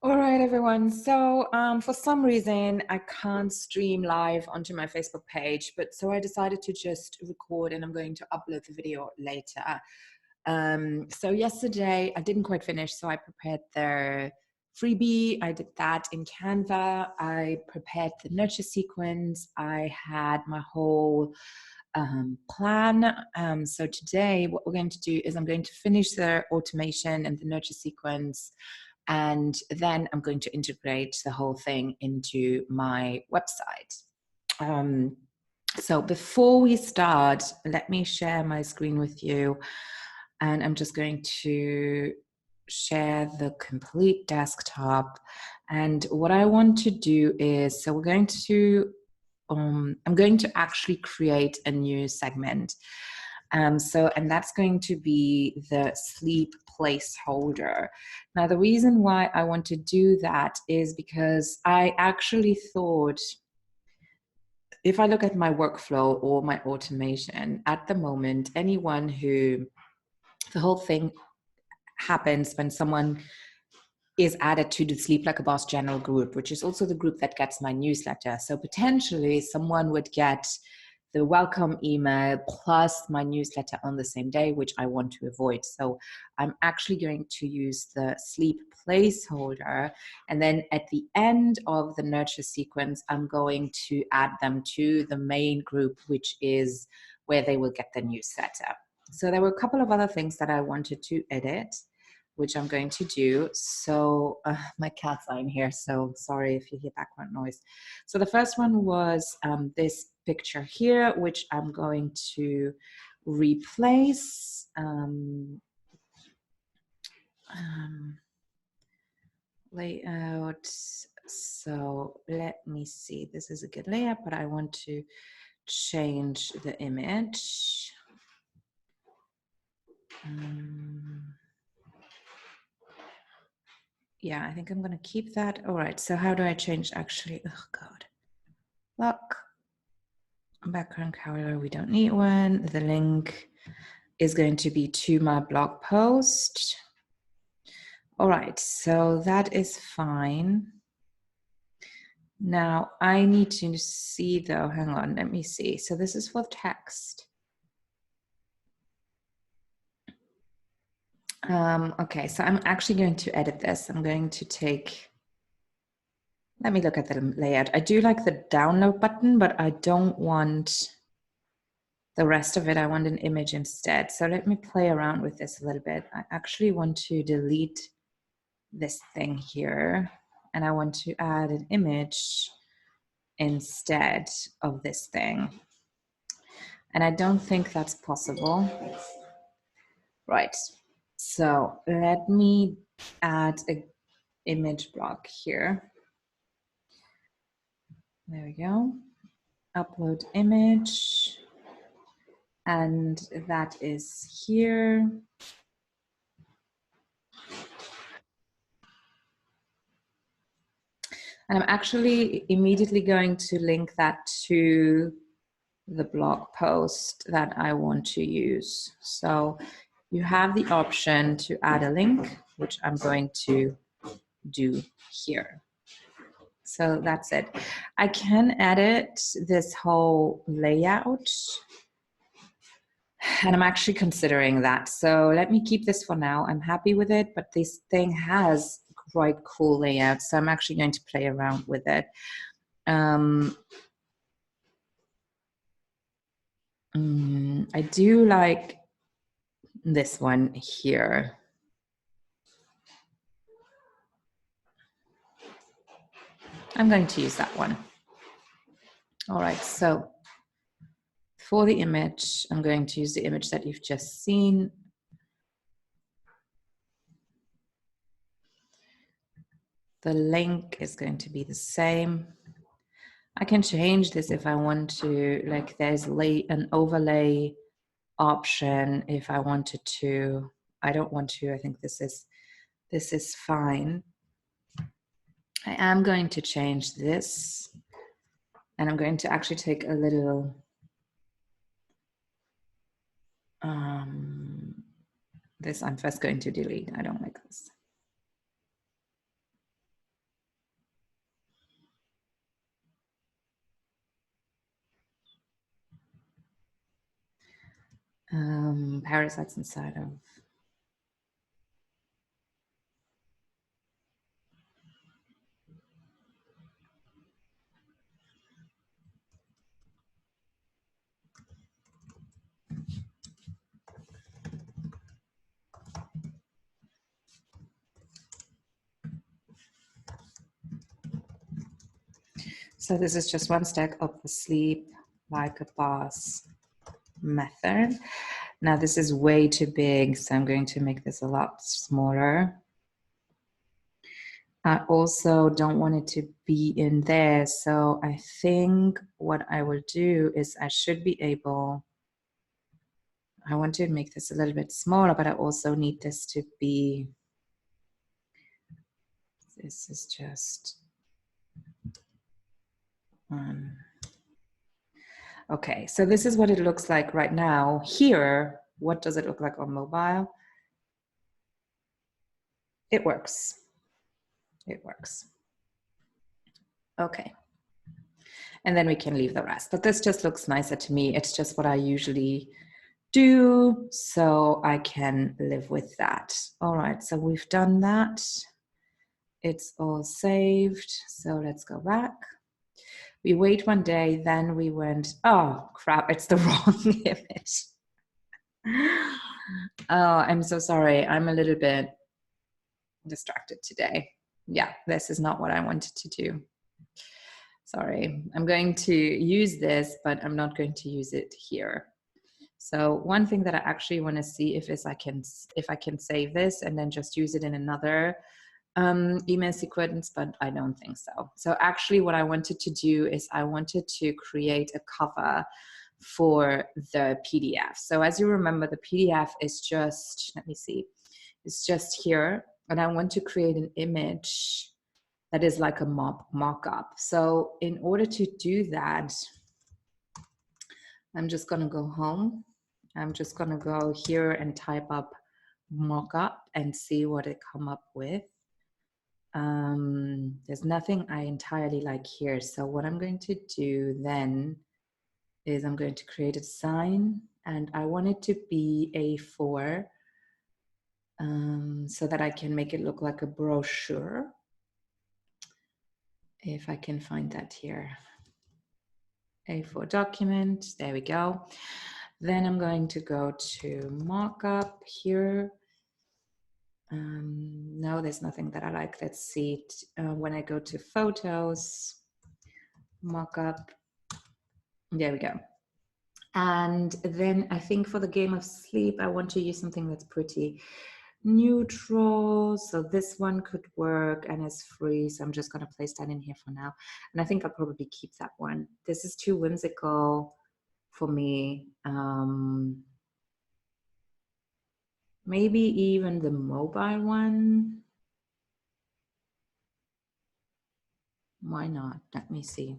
All right, everyone. So for some reason, I can't stream live onto my Facebook page, but so I decided to just record and I'm going to upload the video later. So yesterday I didn't quite finish, so I prepared the freebie. I did that in Canva. I prepared the nurture sequence. I had my whole plan. So today what we're going to do is I'm going to finish the automation and the nurture sequence, and then I'm going to integrate the whole thing into my website. So before we start, let me share my screen with you. And I'm just going to share the complete desktop. And what I want to do is, so we're going to, I'm going to actually create a new segment. And that's going to be the sleep placeholder. Now, the reason why I want to do that is because I actually thought, if I look at my workflow or my automation at the moment, the whole thing happens when someone is added to the Sleep Like a Boss general group, which is also the group that gets my newsletter. So potentially someone would get the welcome email plus my newsletter on the same day, which I want to avoid. So I'm actually going to use the sleep placeholder. And then at the end of the nurture sequence, I'm going to add them to the main group, which is where they will get the newsletter. So there were a couple of other things that I wanted to edit, which I'm going to do. So my cats are in here, so sorry if you hear background noise. So the first one was this picture here, which I'm going to replace. Layout. So let me see. This is a good layout, but I want to change the image. Yeah, I think I'm going to keep that. All right. So how do I change actually? Oh, God. Look. Background color, we don't need one. The link is going to be to my blog post. All right. So that is fine. Now I need to see though, hang on, let me see. So this is for text. Okay, so I'm actually going to edit this. I'm going to take, let me look at the layout. I do like the download button, but I don't want the rest of it. I want an image instead. So let me play around with this a little bit. I actually want to delete this thing here, and I want to add an image instead of this thing. And I don't think that's possible. Right. So let me add an image block here. There we go. Upload image. And that is here. And I'm actually immediately going to link that to the blog post that I want to use. So you have the option to add a link, which I'm going to do here. So that's it. I can edit this whole layout, and I'm actually considering that. So let me keep this for now. I'm happy with it, but this thing has quite cool layout, so I'm actually going to play around with it. I do like this one here. I'm going to use that one. All right, so for the image, I'm going to use the image that you've just seen. The link is going to be the same. I can change this if I want to, like there's an overlay option if I wanted to. I don't want to. I think this is fine. I am going to change this, and I'm going to actually take a little this I'm first going to delete. I don't like this. Parasites inside of. So this is just one stack of the sleep like a boss method. Now this is way too big, so I'm going to make this a lot smaller. I also don't want it to be in there, so I think what I will do is I should be able, I want to make this a little bit smaller, but I also need this to be, this is just, okay, so this is what it looks like right now. Here, what does it look like on mobile? It works. It works. Okay. And then we can leave the rest. But this just looks nicer to me. It's just what I usually do, so I can live with that. All right, so we've done that. It's all saved. So let's go back. We wait one day, then we went, oh crap, it's the wrong image. Oh, I'm so sorry. I'm a little bit distracted today. Yeah, this is not what I wanted to do. Sorry, I'm going to use this, but I'm not going to use it here. So one thing that I actually want to see if I can save this and then just use it in another email sequence, but I don't think so. So actually what I wanted to do is I wanted to create a cover for the PDF. So as you remember, the PDF is just, let me see, it's just here. And I want to create an image that is like a mock-up. So in order to do that, I'm just gonna go home. I'm just gonna go here and type up mockup and see what it come up with. There's nothing I entirely like here. So what I'm going to do then is I'm going to create a sign, and I want it to be A4 so that I can make it look like a brochure. If I can find that here. A4 document, there we go. Then I'm going to go to markup here. No, there's nothing that I like. Let's see. When I go to photos, markup, there we go. And then I think for the game of sleep, I want to use something that's pretty neutral. So this one could work and is free. So I'm just going to place that in here for now. And I think I'll probably keep that one. This is too whimsical for me. Maybe even the mobile one. Why not? Let me see.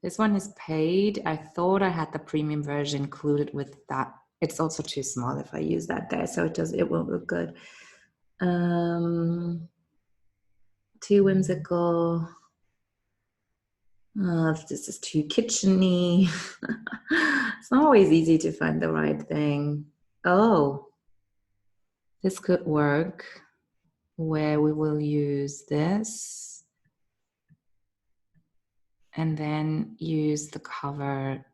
This one is paid. I thought I had the premium version included with that. It's also too small if I use that there, so it won't look good. Too whimsical. This is too kitcheny. It's not always easy to find the right thing. Oh, this could work, where we will use this and then use the cover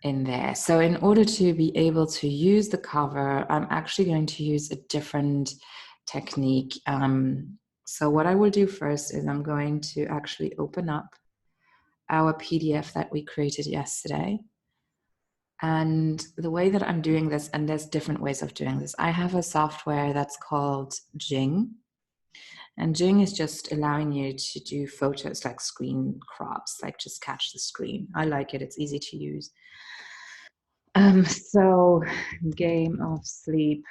in there. So in order to be able to use the cover, I'm actually going to use a different technique. So what I will do first is I'm going to actually open up our PDF that we created yesterday. And the way that I'm doing this, and there's different ways of doing this. I have a software that's called Jing. And Jing is just allowing you to do photos like screen crops, like just catch the screen. I like it, it's easy to use. So game of sleep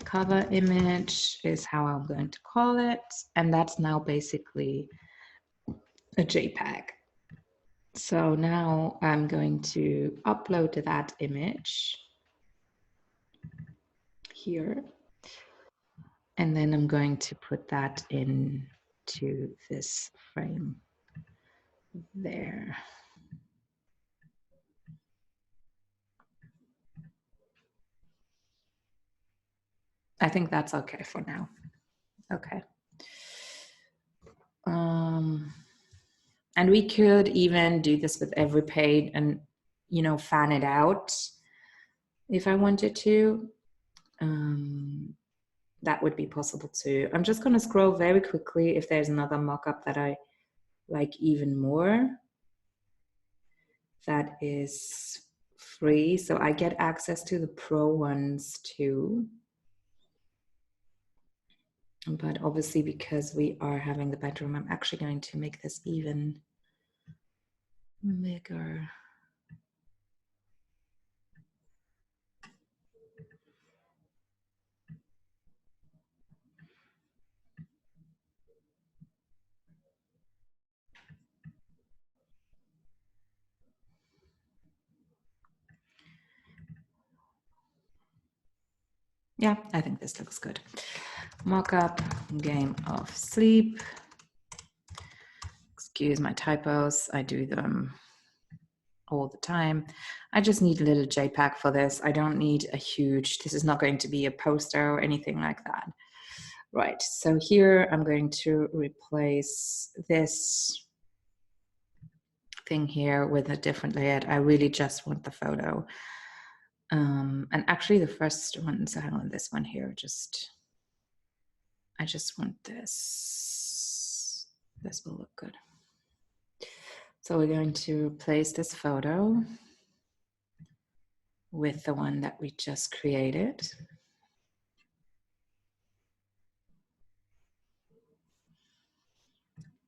cover image is how I'm going to call it. And that's now basically a JPEG. So now I'm going to upload that image here. And then I'm going to put that in to this frame there. I think that's okay for now. Okay. And we could even do this with every page and, you know, fan it out if I wanted to. That would be possible too. I'm just going to scroll very quickly if there's another mock-up that I like even more. That is free, so I get access to the pro ones too. But obviously, because we are having the bedroom, I'm actually going to make this even bigger. Yeah, I think this looks good. Mock-up, game of sleep. Excuse my typos, I do them all the time. I just need a little JPEG for this. I don't need a huge, this is not going to be a poster or anything like that. Right, so here I'm going to replace this thing here with a different layout. I really just want the photo. And actually the first one, so hang on, this one here, I just want this. This will look good. So we're going to replace this photo with the one that we just created.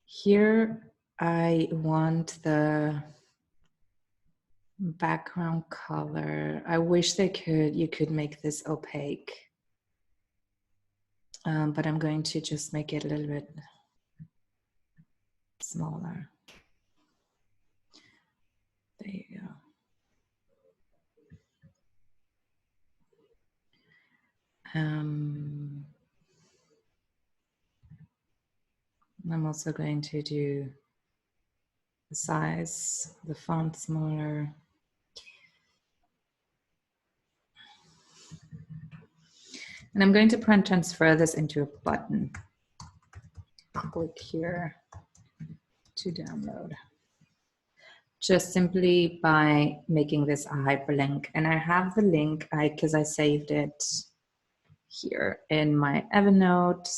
Here I want the background color. I wish you could make this opaque. But I'm going to just make it a little bit smaller. There you go. I'm also going to do the size, the font smaller. And I'm going to transfer this into a button. Click here to download. Just simply by making this a hyperlink. And I have the link because I saved it here in my Evernote.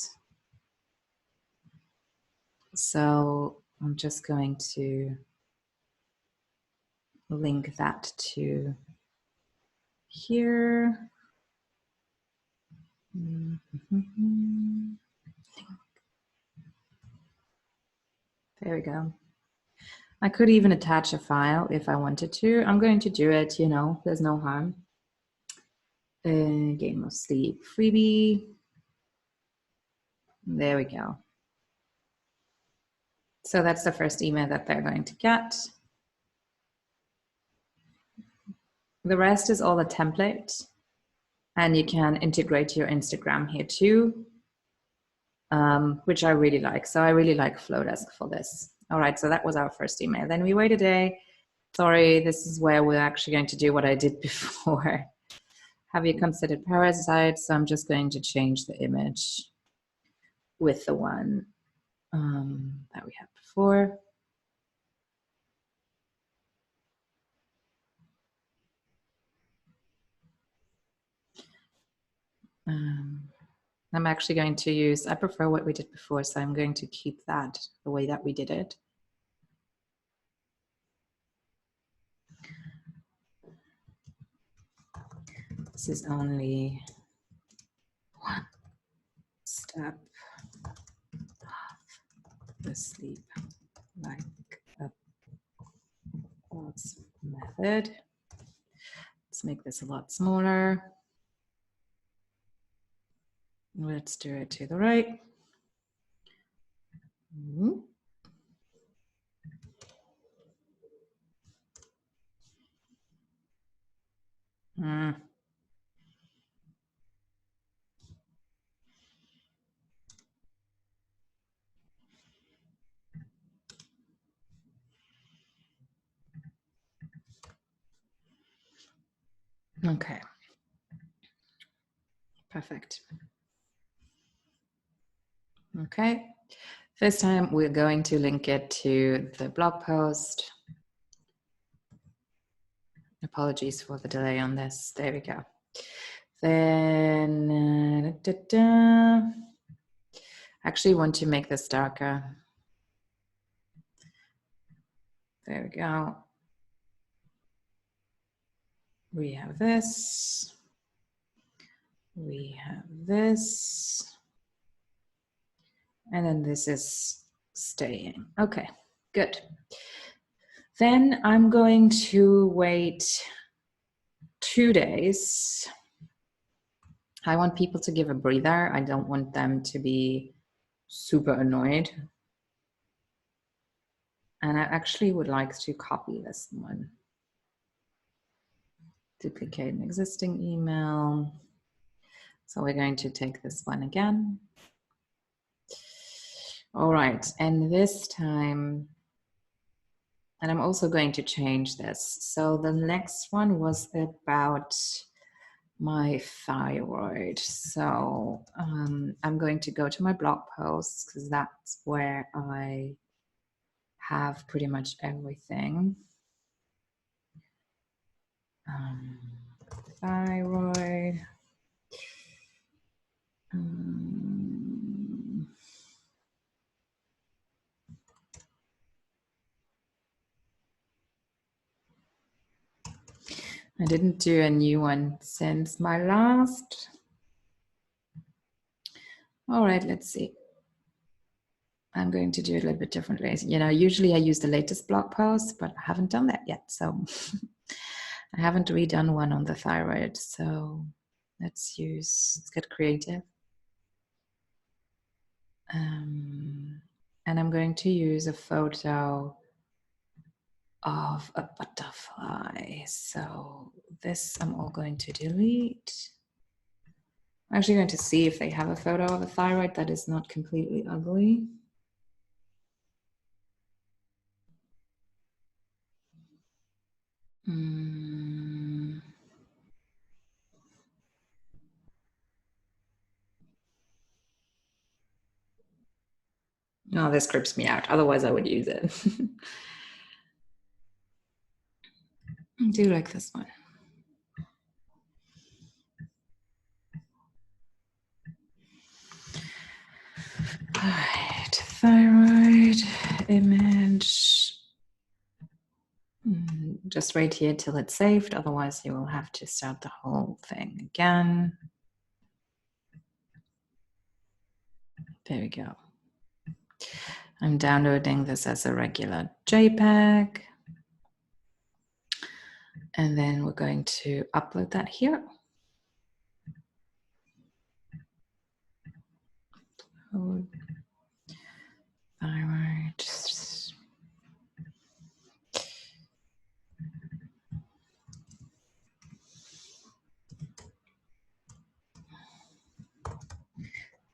So I'm just going to link that to here. There we go. I could even attach a file if I wanted to. I'm going to do it, you know, there's no harm. Game of sleep freebie. There we go. So that's the first email that they're going to get. The rest is all a template, and you can integrate your Instagram here too, which I really like. So I really like Flodesk for this. All right, so that was our first email. Then we wait a day. Sorry, this is where we're actually going to do what I did before. Have you considered parasites? So I'm just going to change the image with the one that we had before. I'm actually going to use, I prefer what we did before, so I'm going to keep that the way that we did it. This is only one step of the sleep like a thoughts method. Let's make this a lot smaller. Let's do it to the right. Okay. Perfect. Okay. This time we're going to link it to the blog post. Apologies for the delay on this. There we go. Then, actually want to make this darker. There we go. We have this. We have this. And then this is staying. Okay, good. Then I'm going to wait 2 days. I want people to give a breather. I don't want them to be super annoyed. And I actually would like to copy this one. Duplicate an existing email. So we're going to take this one again. All right, and this time, and I'm also going to change this. So the next one was about my thyroid. So I'm going to go to my blog posts because that's where I have pretty much everything. Thyroid. I didn't do a new one since my last. All right, let's see. I'm going to do it a little bit differently. You know, usually I use the latest blog post, but I haven't done that yet. So I haven't redone one on the thyroid. So let's get creative. And I'm going to use a photo of a butterfly. So this I'm all going to delete. I'm actually going to see if they have a photo of a thyroid that is not completely ugly. No, this creeps me out. Otherwise, I would use it. I do like this one. All right, thyroid image. Just wait here till it's saved. Otherwise, you will have to start the whole thing again. There we go. I'm downloading this as a regular JPEG. And then we're going to upload that here. Thyroid.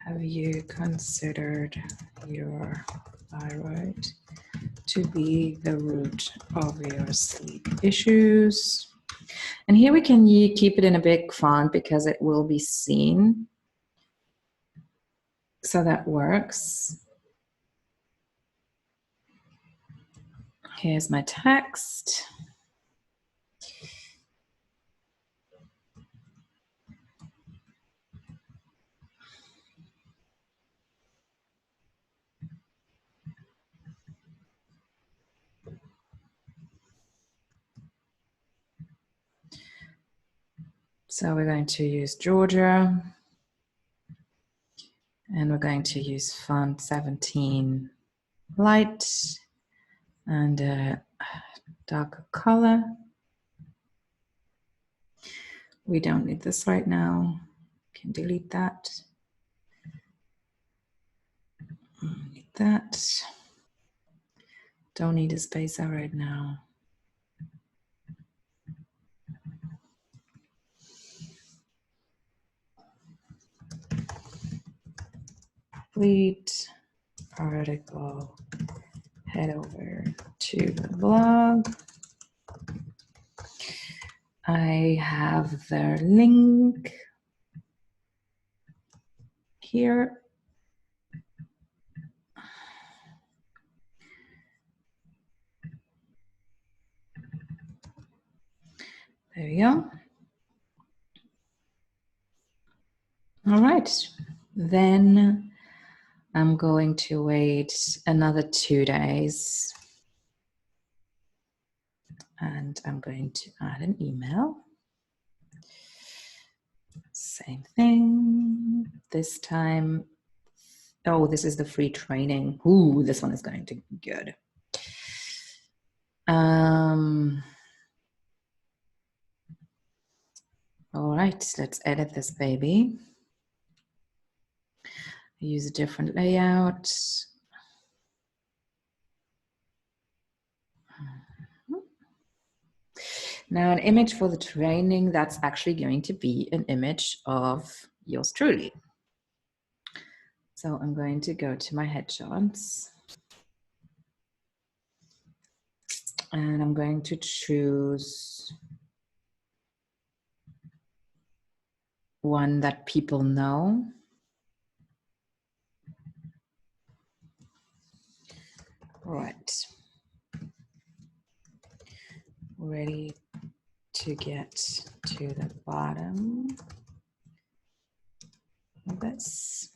Have you considered your thyroid to be the root of your sleep issues? And here we can keep it in a big font because it will be seen. So that works. Here's my text. So we're going to use Georgia. And we're going to use font 17 light and a darker color. We don't need this right now. Can delete that. Need that. Don't need a spacer right now. Complete article. Head over to the blog. I have the link here. There we go. All right, then I'm going to wait another 2 days and I'm going to add an email. Same thing, this time. Oh, this is the free training. Ooh, this one is going to be good. All right, let's edit this baby. Use a different layout. Now, an image for the training, that's actually going to be an image of yours truly. So I'm going to go to my headshots. And I'm going to choose one that people know. Right. Ready to get to the bottom of this.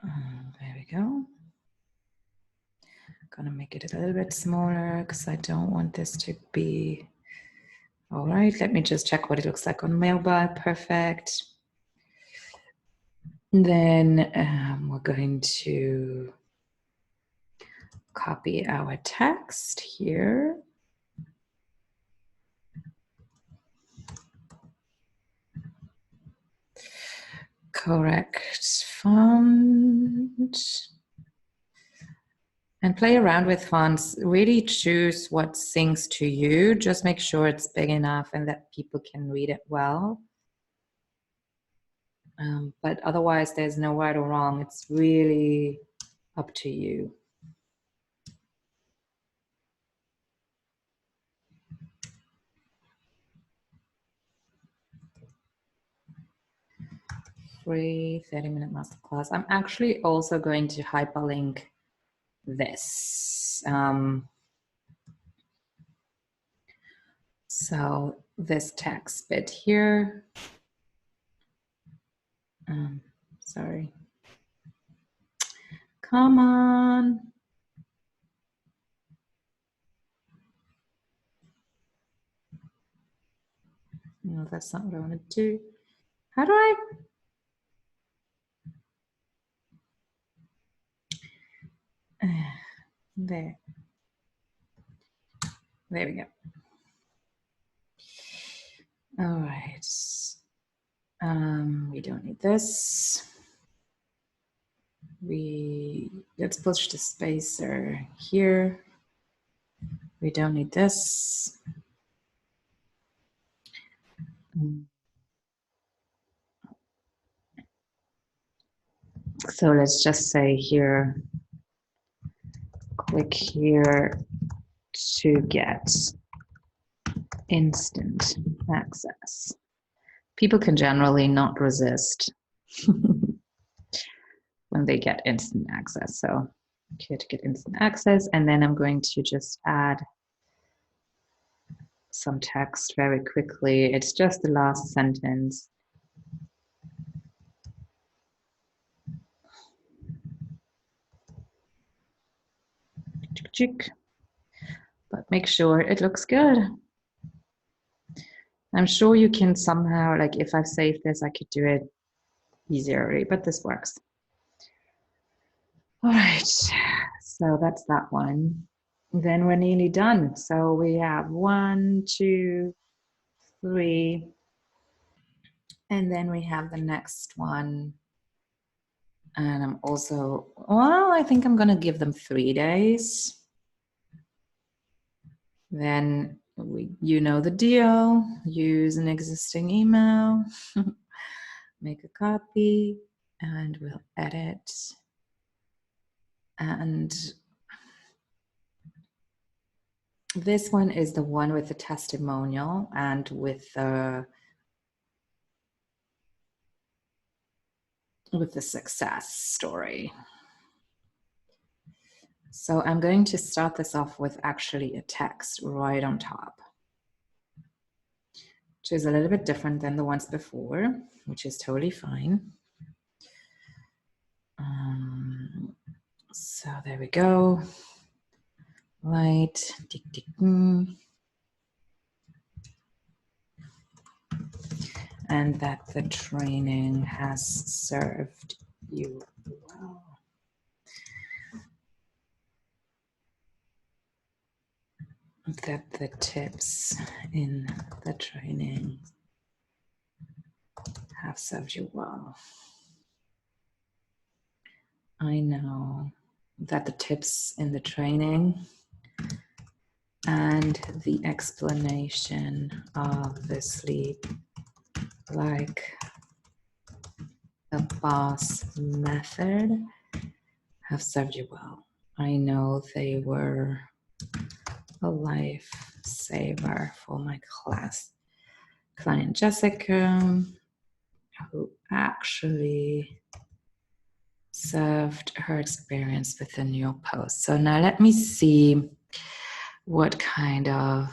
There we go. Gonna make it a little bit smaller because I don't want this to be. All right, let me just check what it looks like on mobile. Perfect. Then we're going to copy our text here. Correct font. And play around with fonts. Really choose what sings to you. Just make sure it's big enough and that people can read it well. But otherwise, there's no right or wrong. It's really up to you. Free 30-minute masterclass. I'm actually also going to hyperlink this. So this text bit here. Sorry. Come on. No, that's not what I want to do. How do I? There. There we go. All right. We don't need this. Let's push the spacer here. We don't need this. So let's just say here, click here to get instant access. People can generally not resist when they get instant access. So here to get instant access, and then I'm going to just add some text very quickly. It's just the last sentence. But make sure it looks good. I'm sure you can somehow, like if I've saved this, I could do it easier, but this works. All right, so that's that one. Then we're nearly done. So we have 1, 2, 3, and then we have the next one. And I'm also, well, I think I'm gonna give them 3 days. Then you know the deal, use an existing email, make a copy, and we'll edit. And This one is the one with the testimonial and with the success story. So I'm going to start this off with actually a text right on top, which is a little bit different than the ones before, which is totally fine. So there we go. Light. And that the training has served you well. That the tips in the training have served you well. I know that the tips in the training and the explanation of the sleep like the boss method have served you well. I know they were a lifesaver for my client Jessica, who actually served her experience with the new post. So now let me see what kind of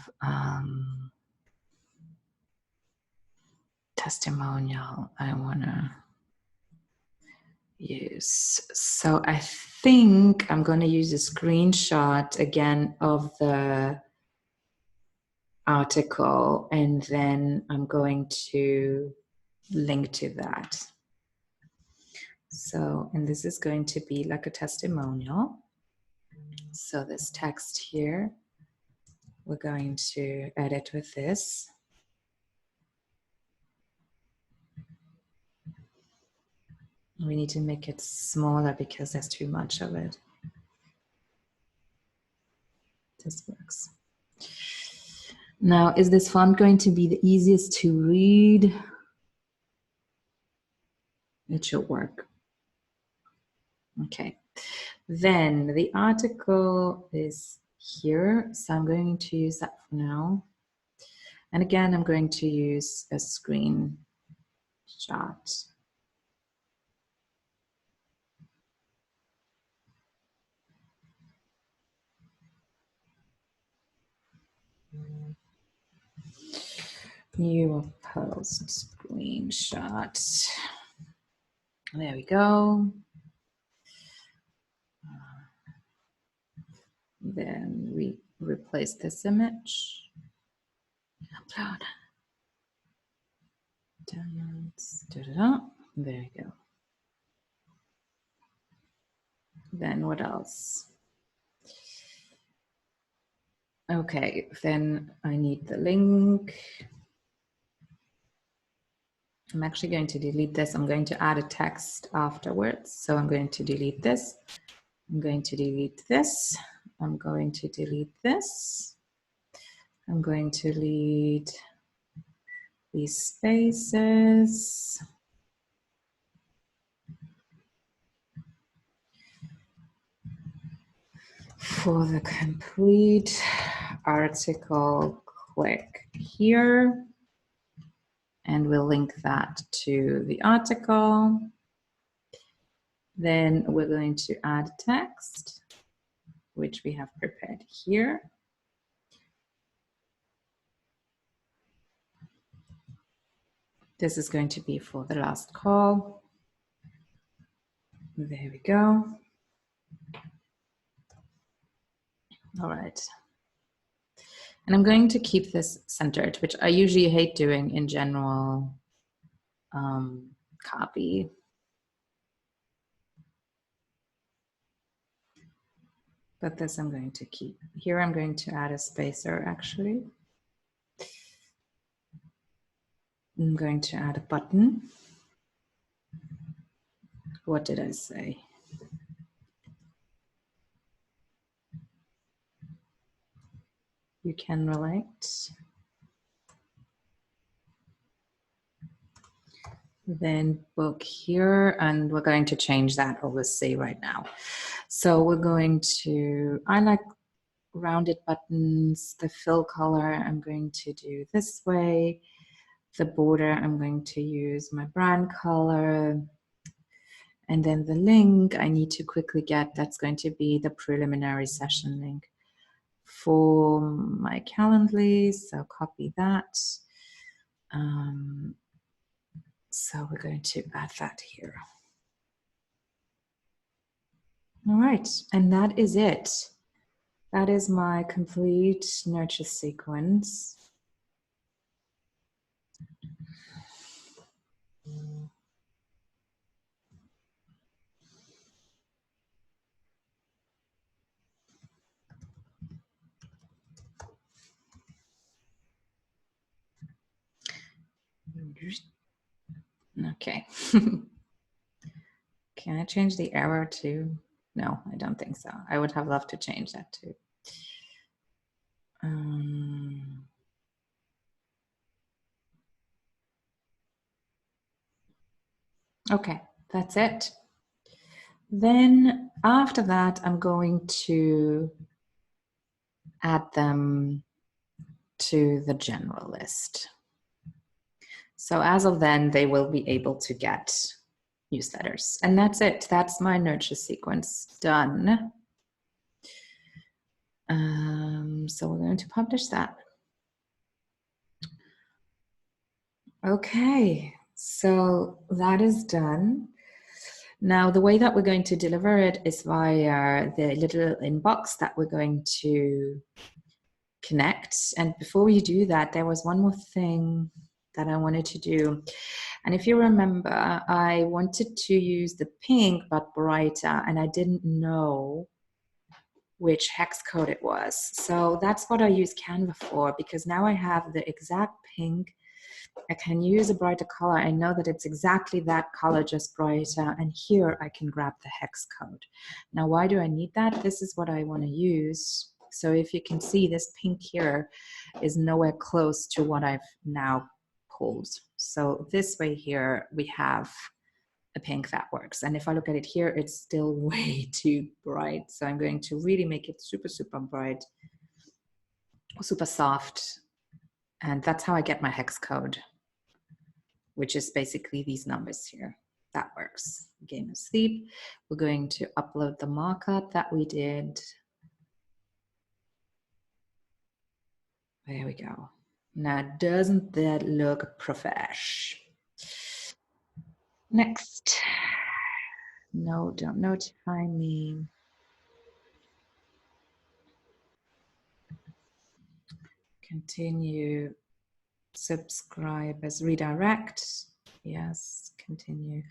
testimonial I want to use. So I think I'm going to use a screenshot again of the article, and then I'm going to link to that. So, and this is going to be like a testimonial. So this text here, we're going to edit with this. We need to make it smaller because there's too much of it. This works. Now, is this font going to be the easiest to read? It should work. Okay. Then the article is here, so I'm going to use that for now. And again, I'm going to use a screenshot. New post screenshot. There we go. Then we replace this image. Upload. Downloads. There you go. Then what else? Okay, then I need the link. I'm actually going to delete this. I'm going to add a text afterwards. So I'm going to delete this. I'm going to delete this. I'm going to delete this. I'm going to delete these spaces. For the complete article, click here. And we'll link that to the article. Then we're going to add text, which we have prepared here. This is going to be for the last call. There we go. All right. And I'm going to keep this centered, which I usually hate doing in general copy. But this I'm going to keep. Here I'm going to add a spacer actually. I'm going to add a button. What did I say? You can relate. Then book here, and we're going to change that obviously right now. So we're going to, I like rounded buttons, the fill color I'm going to do this way. The border I'm going to use my brand color. And then the link I need to quickly get, that's going to be the preliminary session link for my Calendly. So copy that. So we're going to add that here. All right, and that is it. That is my complete nurture sequence. Okay. Can I change the arrow too? No, I don't think so. I would have loved to change that too. Okay, that's it. Then after that, I'm going to add them to the general list. So as of then, they will be able to get newsletters. And that's it. That's my nurture sequence done. So we're going to publish that. Okay, so that is done. Now, the way that we're going to deliver it is via the little inbox that we're going to connect. And before we do that, there was one more thing that I wanted to do. And if you remember, I wanted to use the pink but brighter, and I didn't know which hex code it was. So that's what I use Canva for, because now I have the exact pink. I can use a brighter color. I know that it's exactly that color, just brighter. And here I can grab the hex code. Now, why do I need that? This is what I want to use. So if you can see, this pink here is nowhere close to what I've now pulled. So this way here, we have a pink that works. And if I look at it here, it's still way too bright. So I'm going to really make it super, super bright, super soft. And that's how I get my hex code, which is basically these numbers here. That works. Game of sleep. We're going to upload the markup that we did. There we go. Now, doesn't that look profesh? Next. No, don't notify me. Continue. Subscribe as redirect. Yes, continue.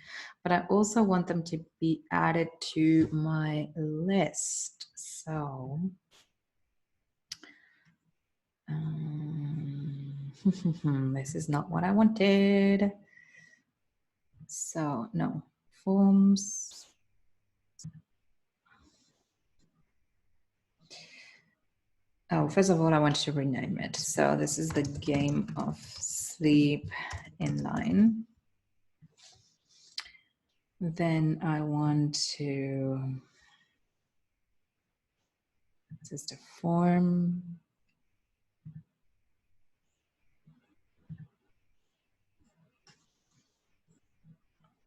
But I also want them to be added to my list. So this is not what I wanted. So no, forms. Oh, first of all, I want to rename it. So this is the Game of Sleep inline. Then I want to, this is the form.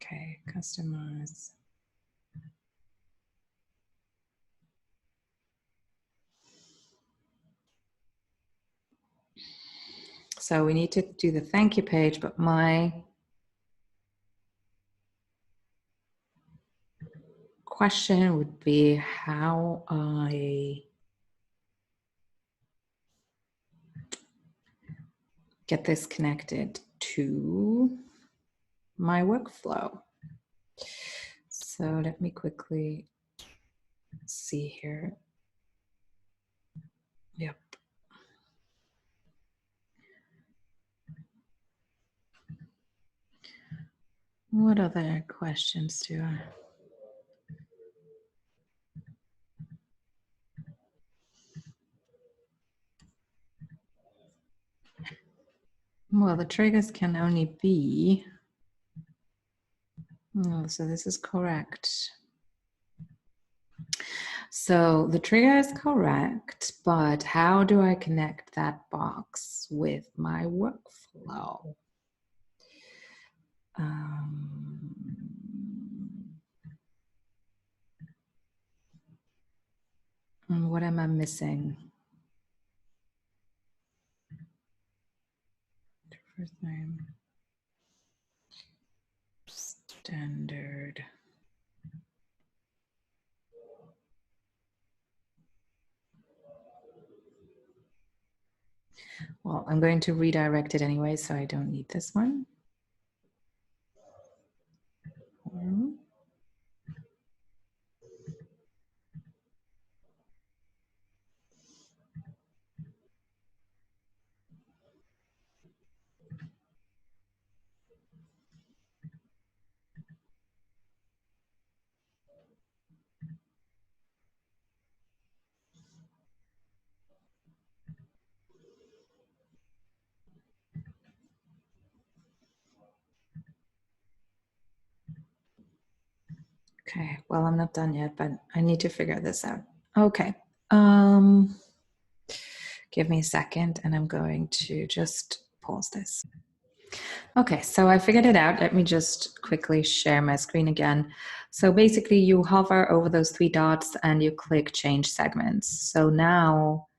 Okay, customize. So we need to do the thank you page, but my question would be how I get this connected to my workflow. So let me quickly see here. Yep. What other questions do I? Well, the triggers can only be, oh, so this is correct. So the trigger is correct, but how do I connect that box with my workflow? And what am I missing? First name. Standard. Well, I'm going to redirect it anyway, so I don't need this one. Okay, well, I'm not done yet, but I need to figure this out. Okay. Give me a second and I'm going to just pause this. Okay, so I figured it out. Let me just quickly share my screen again. So basically you hover over those three dots and you click change segments. So now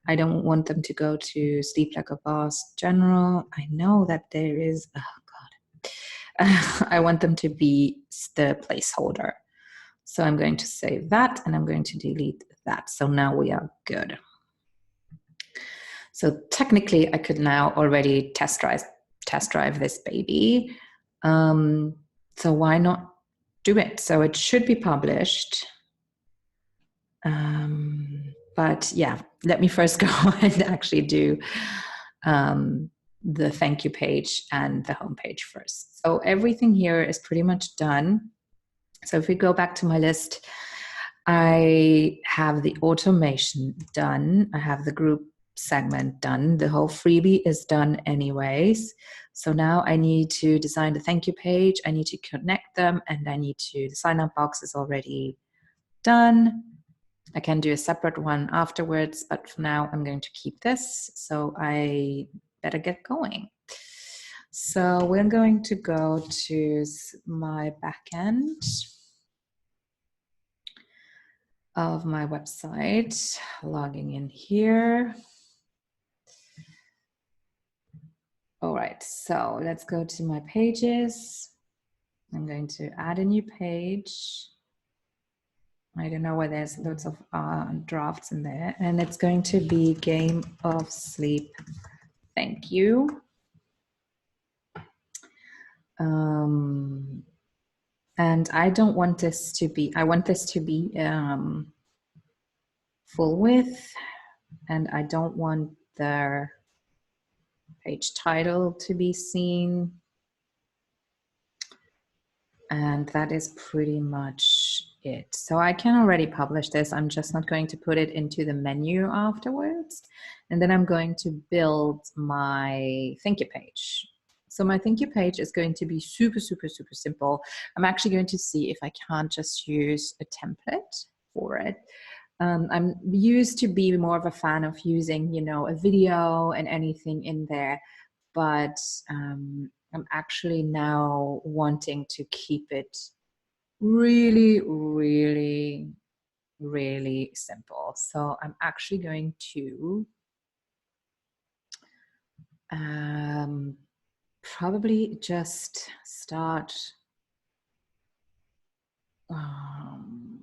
I don't want them to go to Sleep Like a Boss General. I know that there is, oh God. I want them to be the placeholder. So I'm going to save that and I'm going to delete that. So now we are good. So technically I could now already test drive this baby. So why not do it? So it should be published. But yeah, let me first go and actually do the thank you page and the home page first. So everything here is pretty much done. So if we go back to my list, I have the automation done. I have the group segment done. The whole freebie is done anyways. So now I need to design the thank you page. I need to connect them and I need to, the sign up box is already done. I can do a separate one afterwards, but for now I'm going to keep this. So I better get going. So we're going to go to my backend of my website, logging in here. All right, so let's go to my pages. I'm going to add a new page. I don't know why there's lots of drafts in there. And it's going to be Game of Sleep. Thank you. And I don't want this to be, I want this to be full width, and I don't want the page title to be seen. And that is pretty much it. So I can already publish this. I'm just not going to put it into the menu afterwards. And then I'm going to build my thank you page. So my thank you page is going to be super, super, super simple. I'm actually going to see if I can't just use a template for it. I'm used to be more of a fan of using, you know, a video and anything in there, but I'm actually now wanting to keep it really, really, really simple. So I'm actually going to probably just start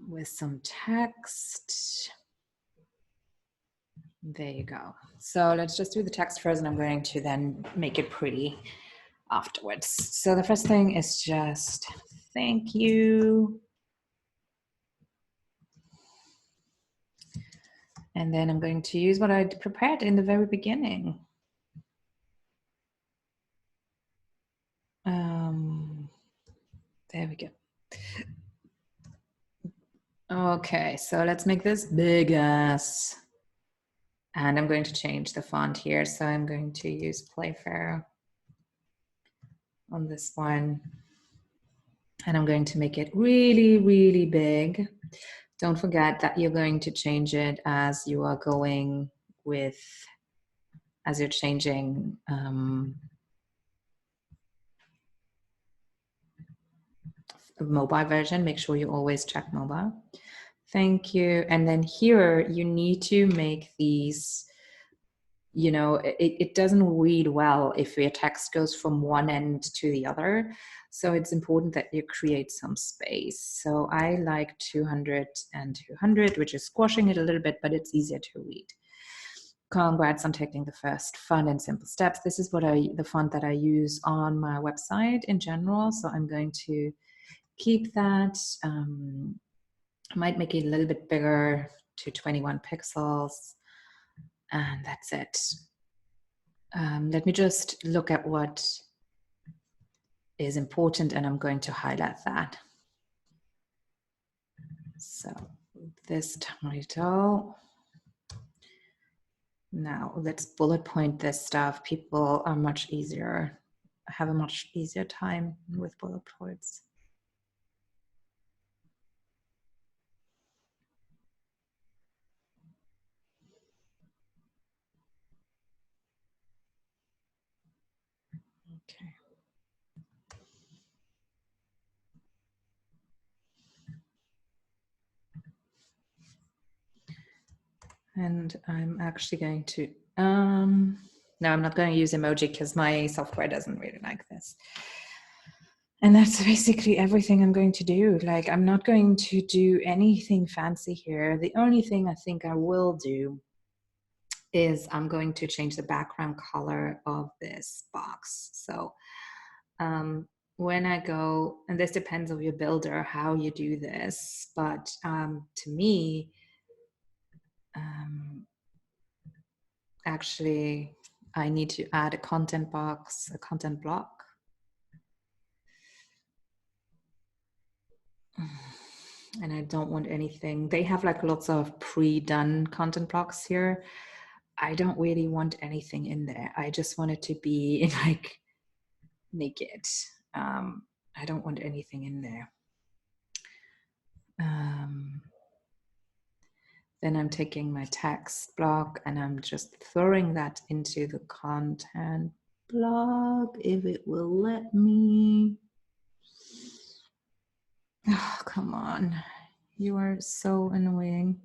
with some text. There you go. So let's just do the text first, and I'm going to then make it pretty afterwards. So the first thing is just thank you. And then I'm going to use what I prepared in the very beginning. There we go. Okay, so let's make this big ass. And I'm going to change the font here. So I'm going to use Playfair on this one. And I'm going to make it really, really big. Don't forget that you're going to change it as you are going with, as you're changing the mobile version. Make sure you always check mobile. Thank you. And then here you need to make these, you know, it doesn't read well if your text goes from one end to the other. So it's important that you create some space. So I like 200 and 200, which is squashing it a little bit, but it's easier to read. Congrats on taking the first fun and simple steps. This is what the font that I use on my website in general. So I'm going to keep that. I might make it a little bit bigger to 21 pixels. And that's it. Let me just look at what is important, and I'm going to highlight that. So this title. Now let's bullet point this stuff. People are much easier, have a much easier time with bullet points. Okay. And I'm actually going to, no, I'm not going to use emoji because my software doesn't really like this. And that's basically everything I'm going to do. Like, I'm not going to do anything fancy here. The only thing I think I will do is I'm going to change the background color of this box. So when I go, and this depends on your builder, how you do this, but to me, actually, I need to add a content box, a content block. And I don't want anything. They have like lots of pre-done content blocks here. I don't really want anything in there. I just want it to be like naked. I don't want anything in there. Then I'm taking my text block and I'm just throwing that into the content block if it will let me. Oh, come on. You are so annoying.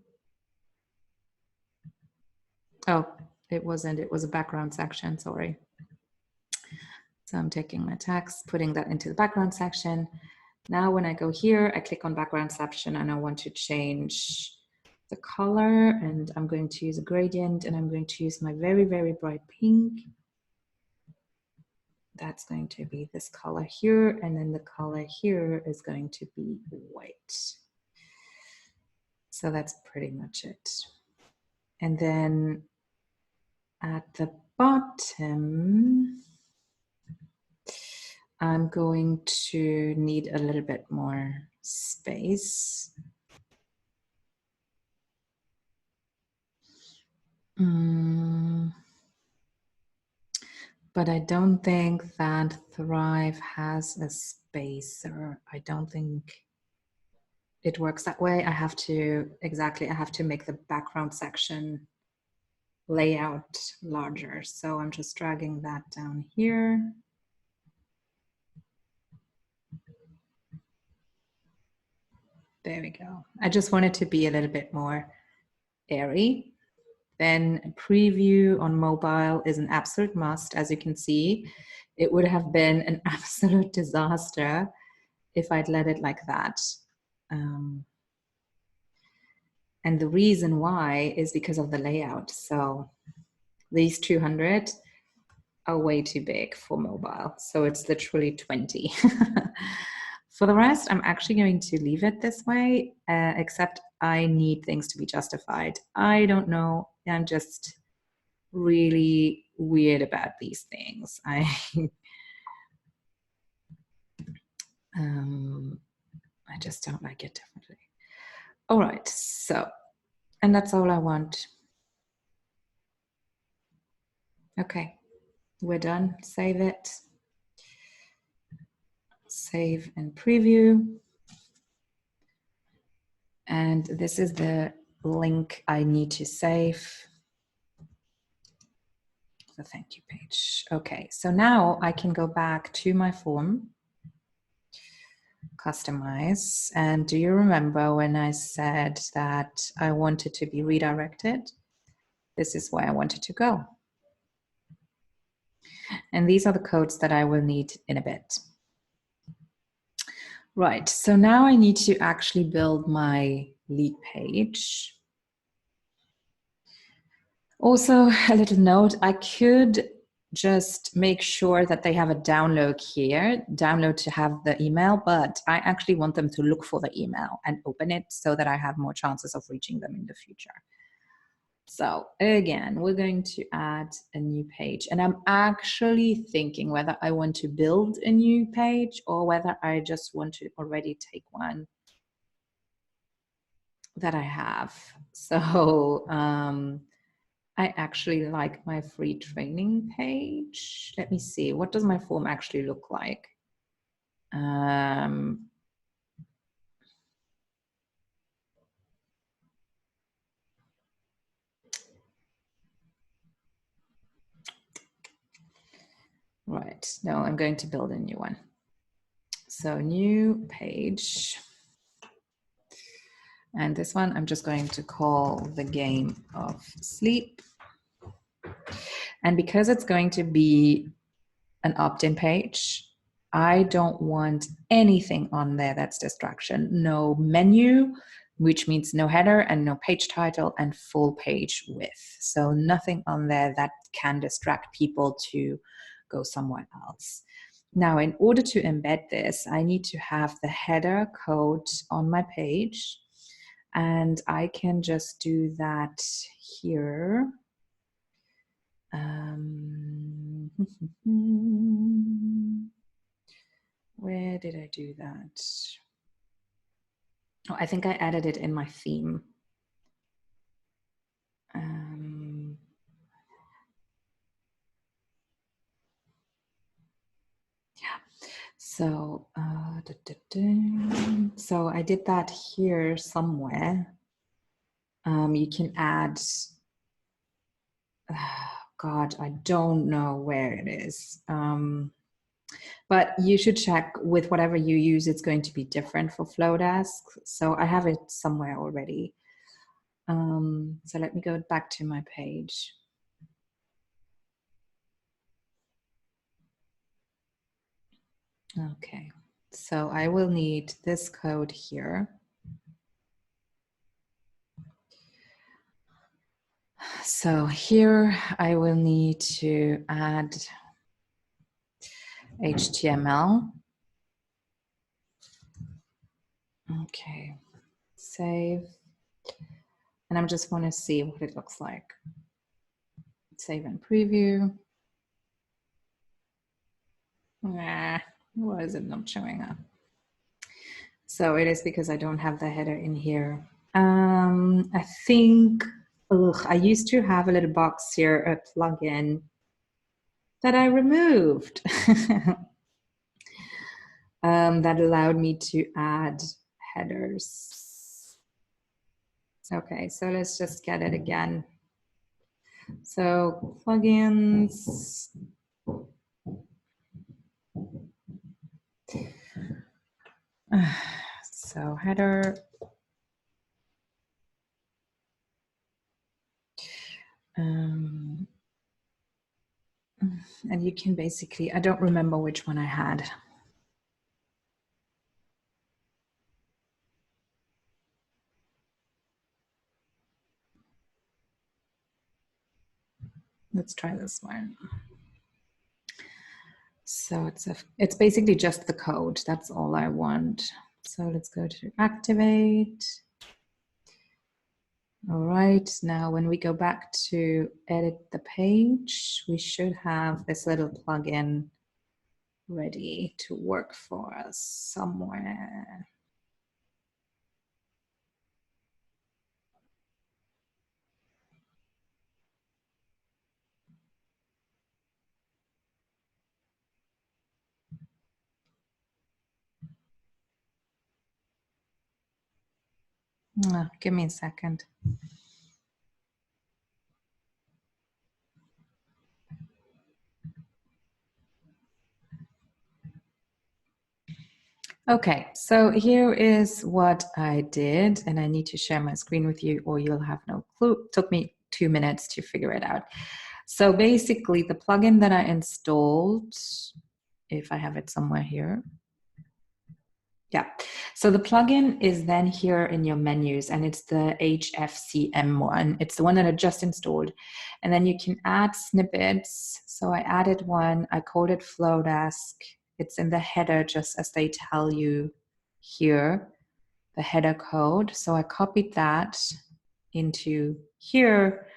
Oh, it wasn't. It was a background section. Sorry. So I'm taking my text, putting that into the background section. Now when I go here, I click on background section and I want to change the color, and I'm going to use a gradient, and I'm going to use my very, very bright pink. That's going to be this color here, and then the color here is going to be white. So that's pretty much it. And then at the bottom, I'm going to need a little bit more space. But I don't think that Thrive has a spacer. I don't think it works that way. I have to, exactly, I have to make the background section layout larger. So I'm just dragging that down here. There we go. I just want it to be a little bit more airy. Then preview on mobile is an absolute must. As you can see, it would have been an absolute disaster if I'd let it like that. And the reason why is because of the layout. So these 200 are way too big for mobile. So it's literally 20. For the rest, I'm actually going to leave it this way, except I need things to be justified. I don't know. I'm just really weird about these things. I just don't like it differently. All right, so, and that's all I want. Okay, we're done. Save it. Save and preview. And this is the link I need to save. The thank you page. Okay, so now I can go back to my form, customize. And do you remember when I said that I wanted to be redirected? This is where I wanted to go. And these are the codes that I will need in a bit. Right, so now I need to actually build my lead page. Also, a little note, I could just make sure that they have a download here, download to have the email, but I actually want them to look for the email and open it so that I have more chances of reaching them in the future. So again, we're going to add a new page, and I'm actually thinking whether I want to build a new page or whether I just want to already take one that I have. So I actually like my free training page. Let me see, what does my form actually look like? Right, no, I'm going to build a new one. So new page. And this one I'm just going to call the game of sleep. And because it's going to be an opt-in page, I don't want anything on there that's distraction. No menu, which means no header and no page title and full page width. So nothing on there that can distract people to go somewhere else. Now, in order to embed this, I need to have the header code on my page. And I can just do that here. Where did I do that? Oh, I think I added it in my theme. Yeah. So, so I did that here somewhere. You can add, God, I don't know where it is. But you should check with whatever you use, it's going to be different for Flodesk. So I have it somewhere already. So let me go back to my page. Okay, so I will need this code here. So here I will need to add HTML. Okay, save. And I just want to see what it looks like. Save and preview. Why is it not showing up? So it is because I don't have the header in here. I think, I used to have a little box here, a plugin that I removed that allowed me to add headers. Okay, so let's just get it again. So plugins. So header. And you can basically, I don't remember which one I had. Let's try this one. So it's basically just the code. That's all I want. So let's go to activate. All right, now when we go back to edit the page, we should have this little plugin ready to work for us somewhere. Give me a second. Okay, so here is what I did, and I need to share my screen with you or you'll have no clue. It took me 2 minutes to figure it out. So basically the plugin that I installed, if I have it somewhere here. Yeah, so the plugin is then here in your menus and it's the HFCM one. It's the one that I just installed. And then you can add snippets. So I added one, I called it flodesk. It's in the header just as they tell you here, the header code. So I copied that into here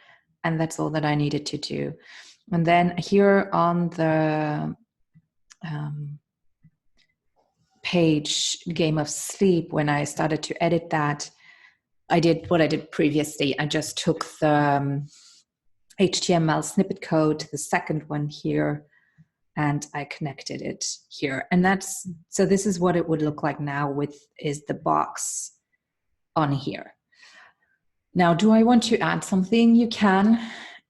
and that's all that I needed to do. And then here on the page Game of Sleep, when I started to edit that, I did what I did previously. I just took the HTML snippet code to the second one here and I connected it here. And that's, so this is what it would look like now with is the box on here. Now, do I want to add something? You can.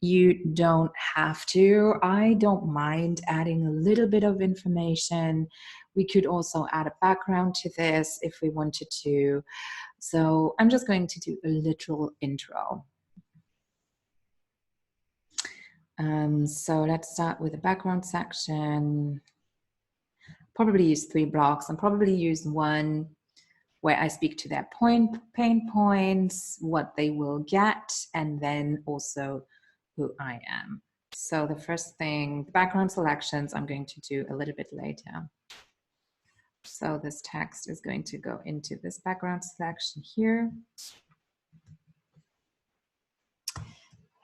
You don't have to. I don't mind adding a little bit of information. We could also add a background to this if we wanted to. So I'm just going to do a little intro. So let's start with the background section. Probably use 3 blocks and probably use one where I speak to their pain points, what they will get, and then also who I am. So the first thing, the background selections, I'm going to do a little bit later. So this text is going to go into this background selection here.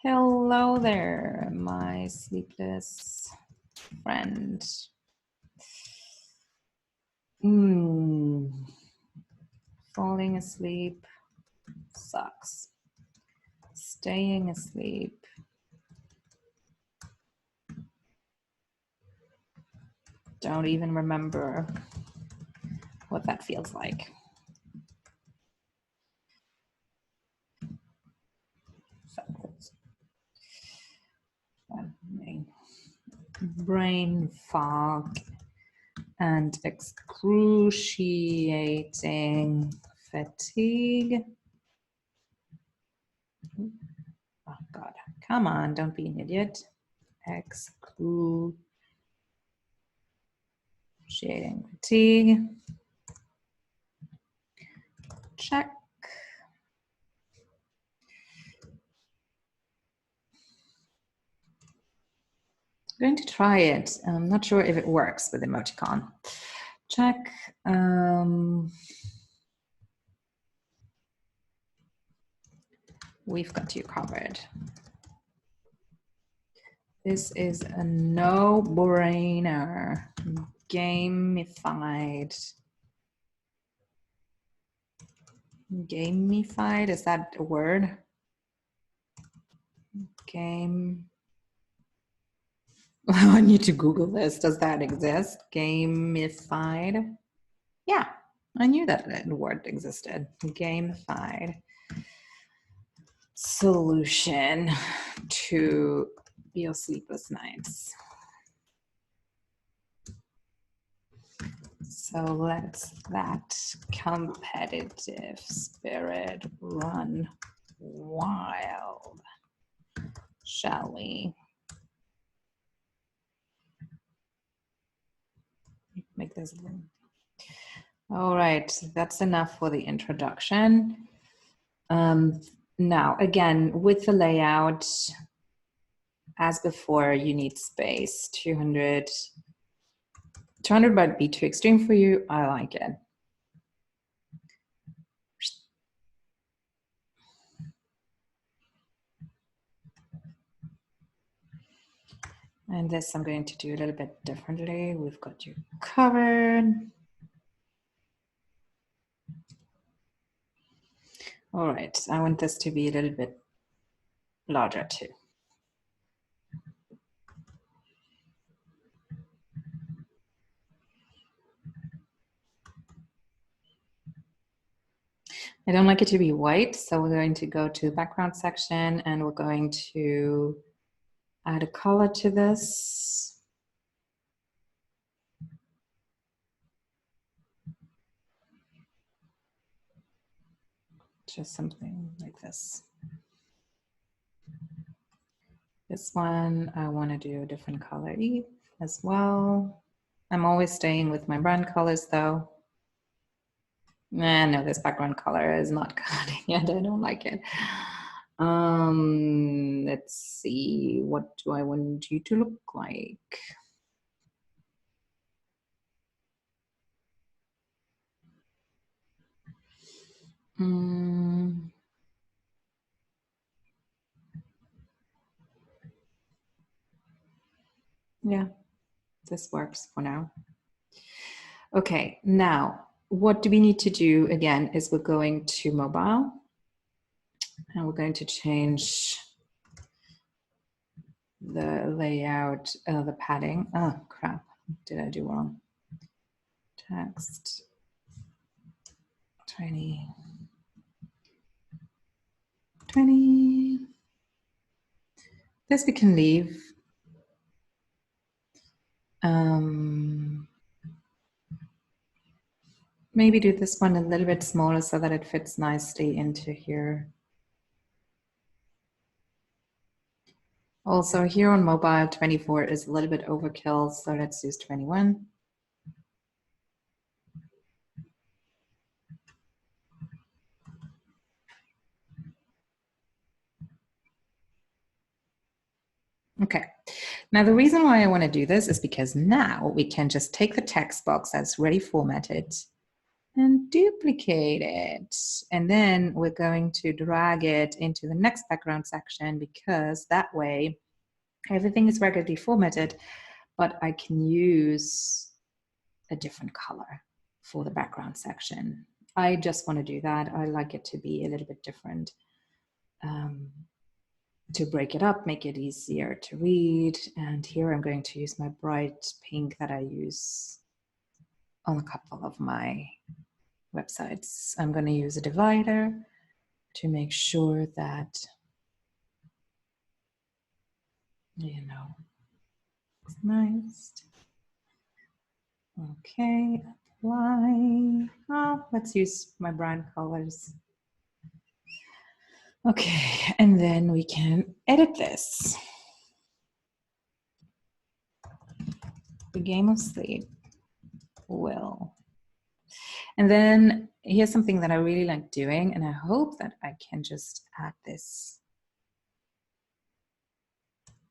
Hello there, my sleepless friend. Falling asleep sucks. Staying asleep don't even remember what that feels like. Brain fog and excruciating fatigue. Oh God, come on, don't be an idiot. Excruciating fatigue. Check. I'm going to try it. I'm not sure if it works with emoticon. Check. We've got you covered. This is a no-brainer. Gamified. Gamified, is that a word? Game. I need to Google this. Does that exist? Gamified. Yeah, I knew that word existed. Gamified solution to your sleepless nights. So let's that competitive spirit run wild, shall we? Make this. All right, that's enough for the introduction. Now, again, with the layout, as before, you need space. 200 might be too extreme for you. I like it. And this I'm going to do a little bit differently. We've got you covered. All right, I want this to be a little bit larger too. I don't like it to be white, so we're going to go to the background section and we're going to add a color to this. Just something like this. This one, I want to do a different color as well. I'm always staying with my brand colors though. No, this background color is not cutting yet. I don't like it. Let's see. What do I want you to look like? Yeah, this works for now. Okay, now what do we need to do again is we're going to mobile and we're going to change the layout, the padding. Oh crap, what did I do wrong? Text 20. This we can leave. Maybe do this one a little bit smaller so that it fits nicely into here. Also here on mobile, 24 is a little bit overkill, so let's use 21. Okay, now the reason why I want to do this is because now we can just take the text box that's ready formatted and duplicate it. And then we're going to drag it into the next background section because that way everything is regularly formatted, but I can use a different color for the background section. I just want to do that. I like it to be a little bit different. To break it up, make it easier to read. And here I'm going to use my bright pink that I use on a couple of my websites. I'm going to use a divider to make sure that, you know, it's nice. Okay, apply. Oh, let's use my brand colors. Okay, and then we can edit this. The game of sleep will. And then here's something that I really like doing, and I hope that I can just add this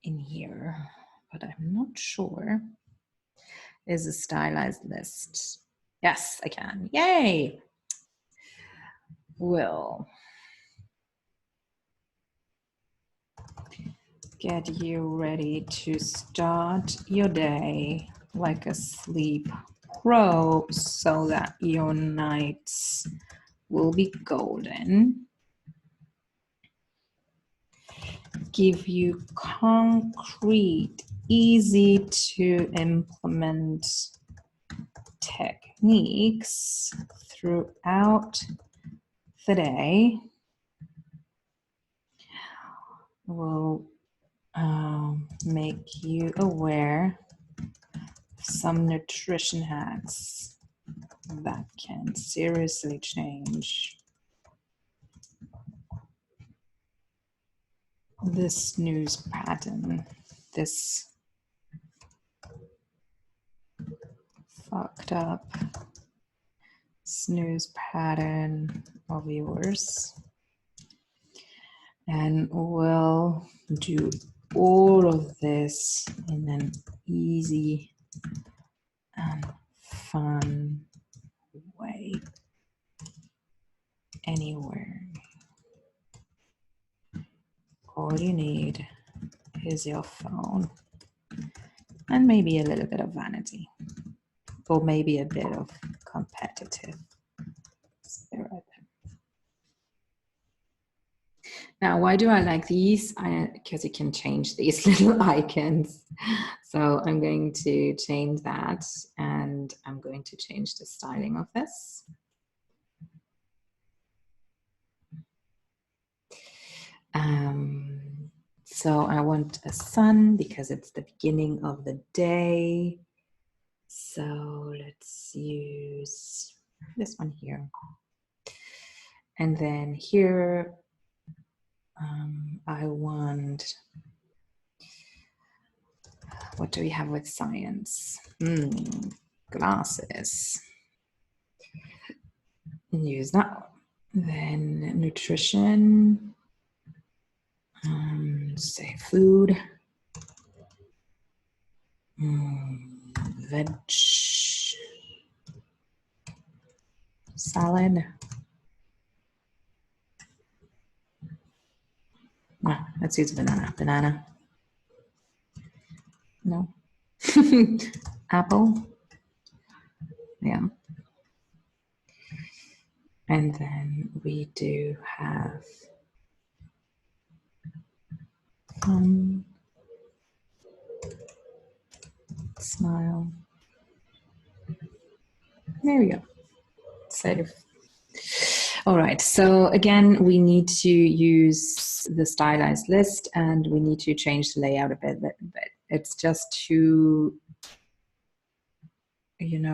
in here, but I'm not sure. Is a stylized list. Yes, I can. Yay! Will get you ready to start your day like a sleep pro so that your nights will be golden. Give you concrete, easy to implement techniques throughout the day. Will make you aware of some nutrition hacks that can seriously change this snooze pattern, this fucked up snooze pattern of yours. And we'll do all of this in an easy and fun way, anywhere. All you need is your phone and maybe a little bit of vanity, or maybe a bit of competitive spirit. Now, why do I like these? Because you can change these little icons. So I'm going to change that, and I'm going to change the styling of this. So I want a sun because it's the beginning of the day. So let's use this one here. And then here, I want, what do we have with science? Glasses. Use that one. Then nutrition. Say food. Veg. Salad. Let's use banana. Banana. No. Apple. Yeah. And then we do have smile. There we go. Save. All right, so again, we need to use the stylized list and we need to change the layout a bit. It's just too,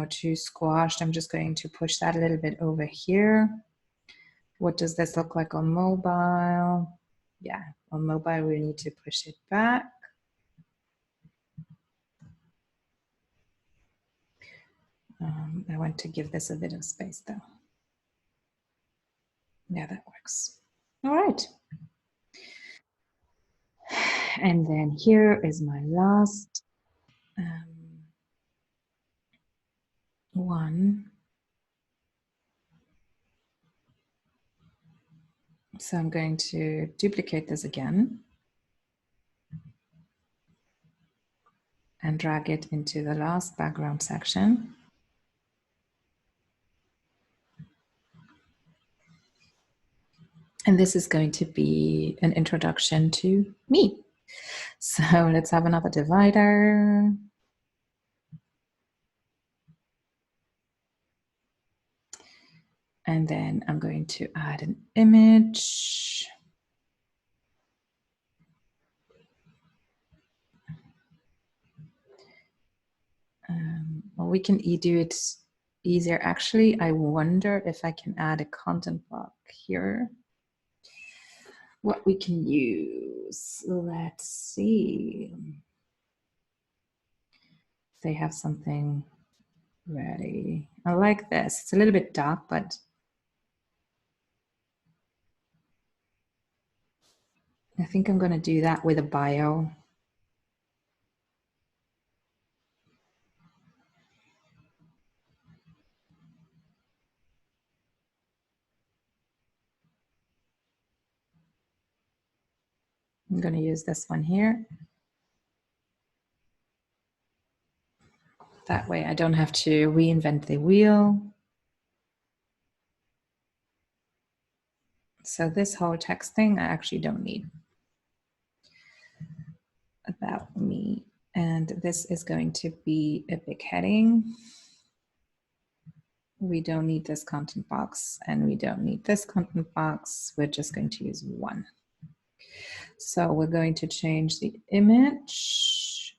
too squashed. I'm just going to push that a little bit over here. What does this look like on mobile? Yeah, on mobile, we need to push it back. I want to give this a bit of space though. Yeah, that works. All right. And then here is my last one. So I'm going to duplicate this again and drag it into the last background section. And this is going to be an introduction to me. So let's have another divider. And then I'm going to add an image. Well, we can do it easier. Actually, I wonder if I can add a content block here. What we can use, let's see. They have something ready. I like this. It's a little bit dark, but I think I'm going to do that with a bio. I'm going to use this one here. That way I don't have to reinvent the wheel. So this whole text thing I actually don't need. About me. And this is going to be a big heading. We don't need this content box and we don't need this content box. We're just going to use one. So we're going to change the image.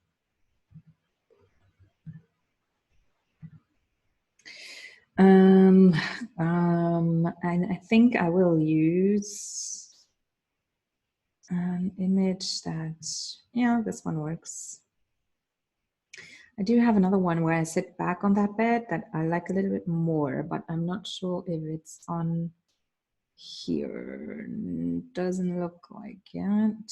And I think I will use an image that, yeah, this one works. I do have another one where I sit back on that bed that I like a little bit more, but I'm not sure if it's on here. Doesn't look like it.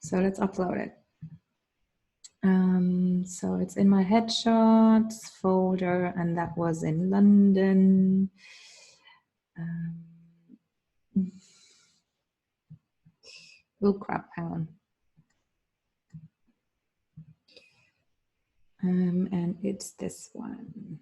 So let's upload it. So it's in my headshots folder, and that was in London. Oh crap, hang on. And it's this one.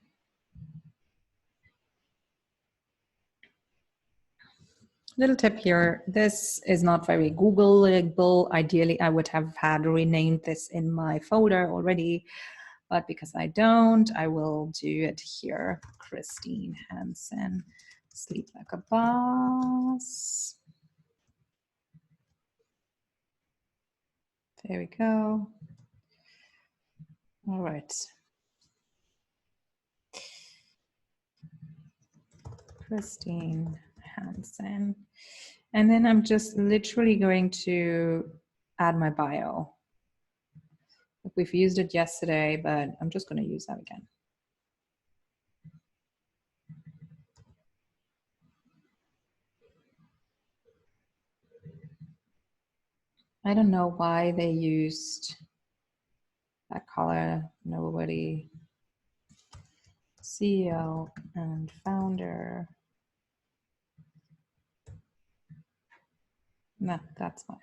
Little tip here, this is not very Googleable. Ideally, I would have had renamed this in my folder already, But because I don't, I will do it here. Christine Hansen, Sleep Like a Boss. There we go. All right. Christine Hansen. And then I'm just literally going to add my bio. We've used it yesterday, but I'm just going to use that again. I don't know why they used that color. Nobody. CEO and founder. No, that's fine.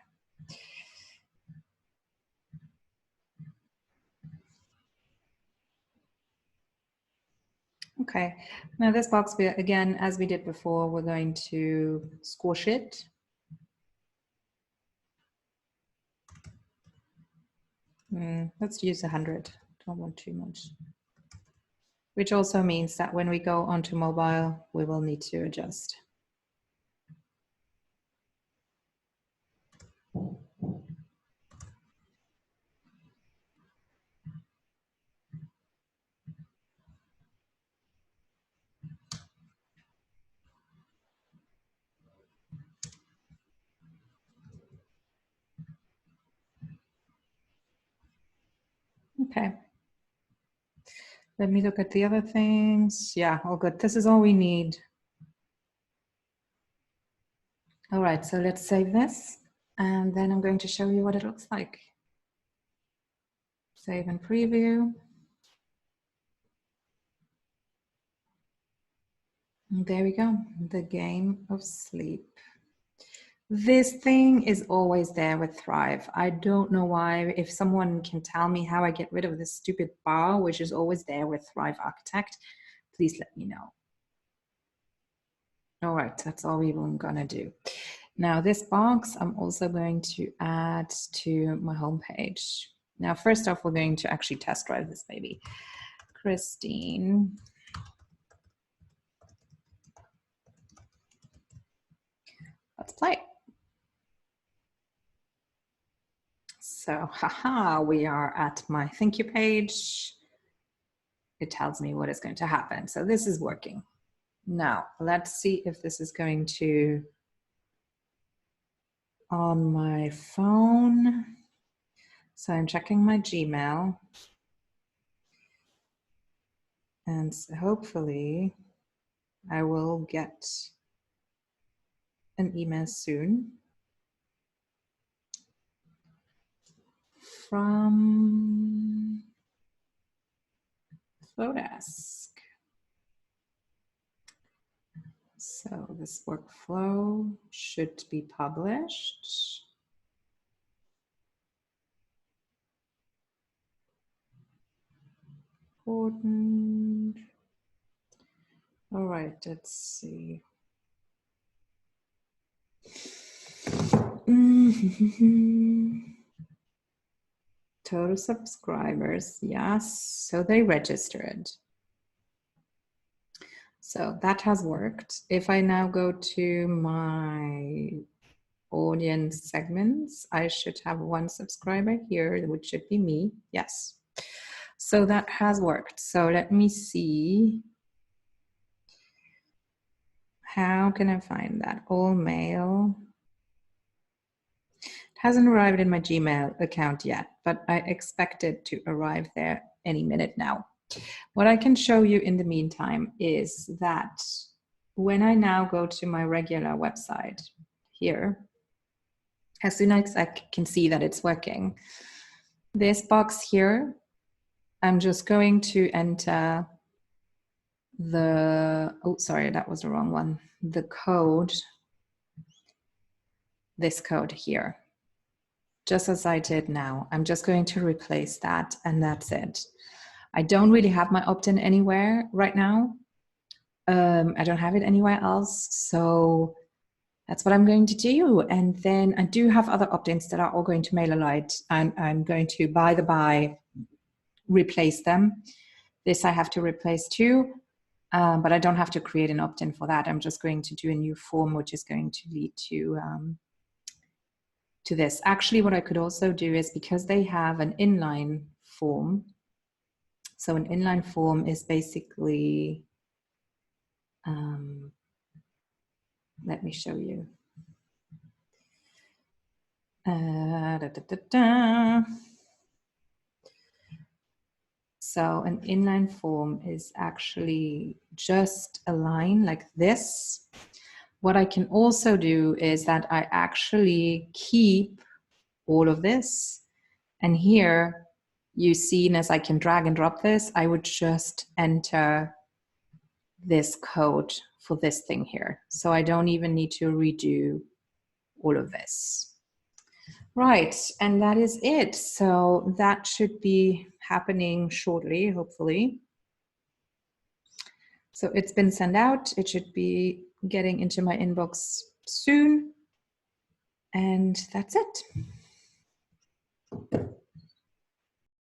Okay, now this box, again, as we did before, we're going to squash it. Let's use 100, don't want too much. Which also means that when we go onto mobile, we will need to adjust. Okay. Let me look at the other things. Yeah, all good. This is all we need. All right, so let's save this. And then I'm going to show you what it looks like. Save and preview. And there we go, the game of sleep. This thing is always there with Thrive. I don't know why. If someone can tell me how I get rid of this stupid bar, which is always there with Thrive Architect, please let me know. All right, that's all we're gonna do. Now this box, I'm also going to add to my homepage. Now, first off, we're going to actually test drive this baby. Christine. Let's play. So, haha, we are at my thank you page. It tells me what is going to happen. So this is working. Now, let's see if this is going to, on my phone. So I'm checking my Gmail. And so hopefully I will get an email soon from Flodesk. So this workflow should be published. Important. All right, let's see. Total subscribers, yes. So they registered. So that has worked. If I now go to my audience segments, I should have one subscriber here, which should be me. Yes. So that has worked. So let me see. How can I find that? All mail. It hasn't arrived in my Gmail account yet, but I expect it to arrive there any minute now. What I can show you in the meantime is that when I now go to my regular website here, as soon as I can see that it's working, this box here, I'm just going to enter the, oh, sorry, that was the wrong one. The code, this code here, just as I did now. I'm just going to replace that and that's it. I don't really have my opt-in anywhere right now. I don't have it anywhere else. So that's what I'm going to do. And then I do have other opt-ins that are all going to MailerLite. And I'm going to, by the by, replace them. This I have to replace too, but I don't have to create an opt-in for that. I'm just going to do a new form, which is going to lead to this. Actually, what I could also do is, because they have an inline form, so an inline form is basically, let me show you. So an inline form is actually just a line like this. What I can also do is that I actually keep all of this. And here you see, as I can drag and drop this, I would just enter this code for this thing here. So I don't even need to redo all of this. Right, and that is it. So that should be happening shortly, hopefully. So it's been sent out. It should be getting into my inbox soon. And that's it.